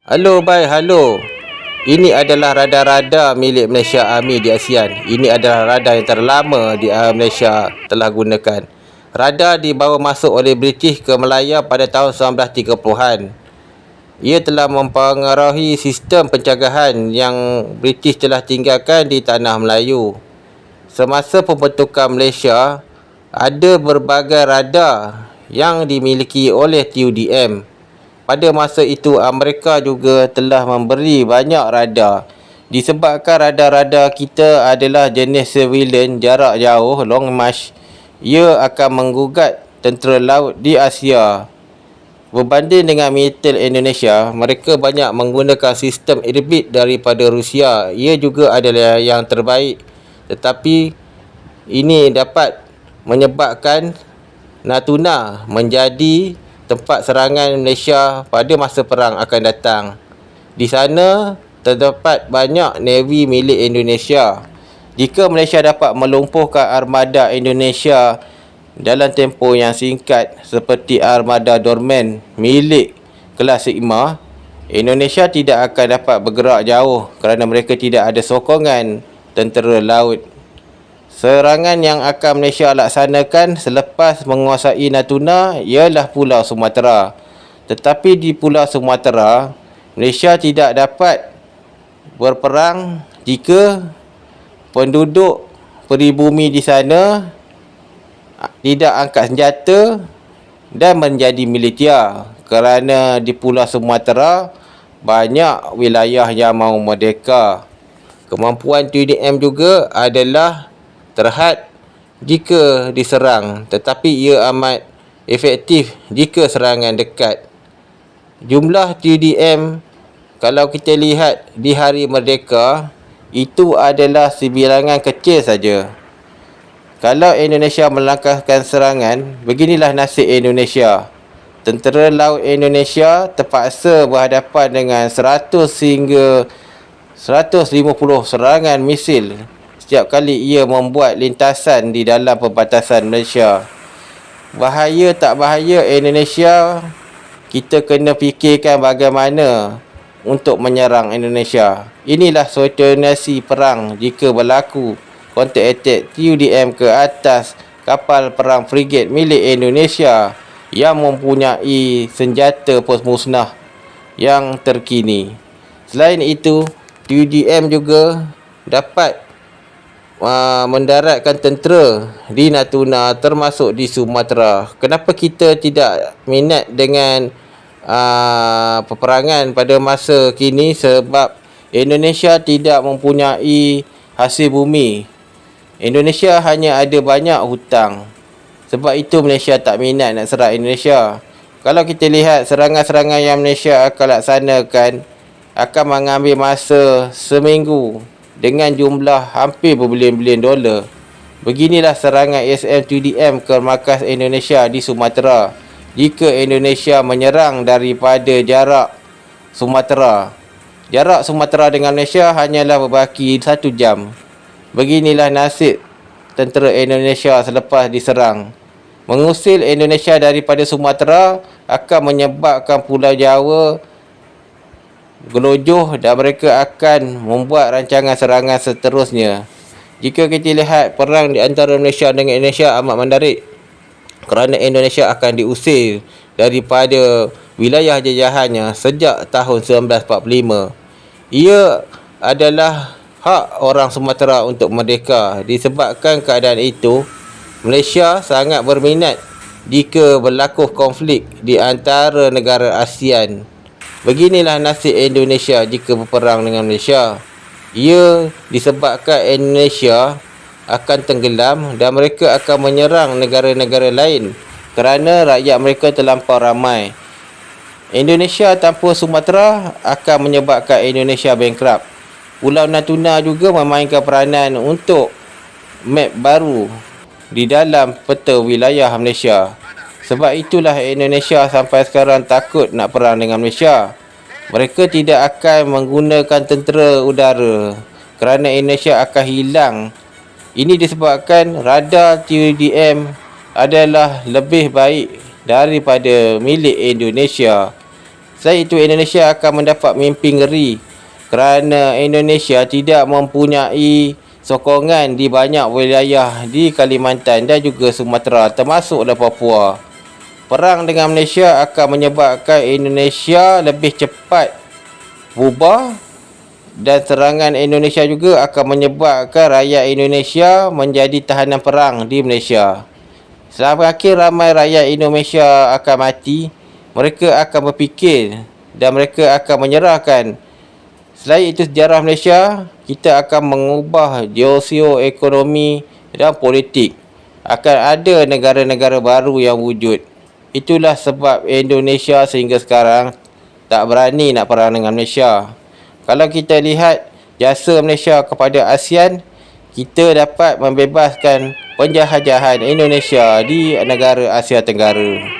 Halo, bye, halo. Ini adalah radar-radar milik Malaysia Army di ASEAN. Ini adalah radar yang terlama di Malaysia telah gunakan. Radar dibawa masuk oleh British ke Melaya pada tahun 1930-an. Ia telah mempengaruhi sistem pencegahan yang British telah tinggalkan di tanah Melayu. Semasa pembentukan Malaysia, ada berbagai radar yang dimiliki oleh TUDM. Pada masa itu, Amerika juga telah memberi banyak radar. Disebabkan radar-radar kita adalah jenis surveillance jarak jauh, long march, ia akan menggugat tentera laut di Asia. Berbanding dengan militer Indonesia, mereka banyak menggunakan sistem airbit daripada Rusia. Ia juga adalah yang terbaik. Tetapi ini dapat menyebabkan Natuna menjadi tempat serangan Malaysia pada masa perang akan datang. Di sana terdapat banyak Navy milik Indonesia. Jika Malaysia dapat melumpuhkan armada Indonesia dalam tempoh yang singkat seperti armada Dorman milik kelas Sigma, Indonesia tidak akan dapat bergerak jauh kerana mereka tidak ada sokongan tentera laut. Serangan yang akan Malaysia laksanakan selepas menguasai Natuna ialah Pulau Sumatera. Tetapi di Pulau Sumatera, Malaysia tidak dapat berperang jika penduduk peribumi di sana tidak angkat senjata dan menjadi militer, kerana di Pulau Sumatera banyak wilayah yang mahu merdeka. Kemampuan TUDM juga adalah terhad jika diserang, tetapi ia amat efektif jika serangan dekat. Jumlah TUDM kalau kita lihat di hari merdeka, itu adalah sebilangan kecil saja. Kalau Indonesia melangkahkan serangan, beginilah nasib Indonesia. Tentera Laut Indonesia terpaksa berhadapan dengan 100 hingga 150 serangan misil setiap kali ia membuat lintasan di dalam perbatasan Malaysia. Bahaya tak bahaya Indonesia, kita kena fikirkan bagaimana untuk menyerang Indonesia. Inilah situasi perang jika berlaku counter attack TUDM ke atas kapal perang frigate milik Indonesia yang mempunyai senjata musnah yang terkini. Selain itu, TUDM juga dapat mendaratkan tentera di Natuna termasuk di Sumatera. Kenapa kita tidak minat dengan peperangan pada masa kini? Sebab Indonesia tidak mempunyai hasil bumi. Indonesia hanya ada banyak hutang. Sebab itu Malaysia tak minat nak serang Indonesia. Kalau kita lihat serangan-serangan yang Malaysia akan laksanakan akan mengambil masa seminggu dengan jumlah hampir berbilion-bilion dolar. Beginilah serangan ASM TUDM ke markas Indonesia di Sumatera. Jika Indonesia menyerang daripada jarak Sumatera, jarak Sumatera dengan Malaysia hanyalah berbaki 1 jam. Beginilah nasib tentera Indonesia selepas diserang. Mengusir Indonesia daripada Sumatera akan menyebabkan Pulau Jawa gelojoh dan mereka akan membuat rancangan serangan seterusnya. Jika kita lihat perang di antara Malaysia dengan Indonesia amat menarik, kerana Indonesia akan diusir daripada wilayah jajahannya sejak tahun 1945. Ia adalah hak orang Sumatera untuk merdeka. Disebabkan keadaan itu, Malaysia sangat berminat jika berlaku konflik di antara negara ASEAN. Beginilah nasib Indonesia jika berperang dengan Malaysia. Ia disebabkan Indonesia akan tenggelam dan mereka akan menyerang negara-negara lain kerana rakyat mereka terlampau ramai. Indonesia tanpa Sumatera akan menyebabkan Indonesia bankrupt. Pulau Natuna juga memainkan peranan untuk map baru di dalam peta wilayah Malaysia. Sebab itulah Indonesia sampai sekarang takut nak perang dengan Malaysia. Mereka tidak akan menggunakan tentera udara kerana Indonesia akan hilang. Ini disebabkan radar TUDM adalah lebih baik daripada milik Indonesia. Selain itu, Indonesia akan mendapat mimpi ngeri kerana Indonesia tidak mempunyai sokongan di banyak wilayah di Kalimantan dan juga Sumatera, termasuklah Papua. Perang dengan Malaysia akan menyebabkan Indonesia lebih cepat bubar, dan serangan Indonesia juga akan menyebabkan rakyat Indonesia menjadi tahanan perang di Malaysia. Selama akhir ramai rakyat Indonesia akan mati, mereka akan berfikir dan mereka akan menyerahkan. Selain itu, sejarah Malaysia, kita akan mengubah sosioekonomi dan politik. Akan ada negara-negara baru yang wujud. Itulah sebab Indonesia sehingga sekarang tak berani nak perang dengan Malaysia. Kalau kita lihat jasa Malaysia kepada ASEAN, kita dapat membebaskan penjahat-jahat Indonesia di negara Asia Tenggara.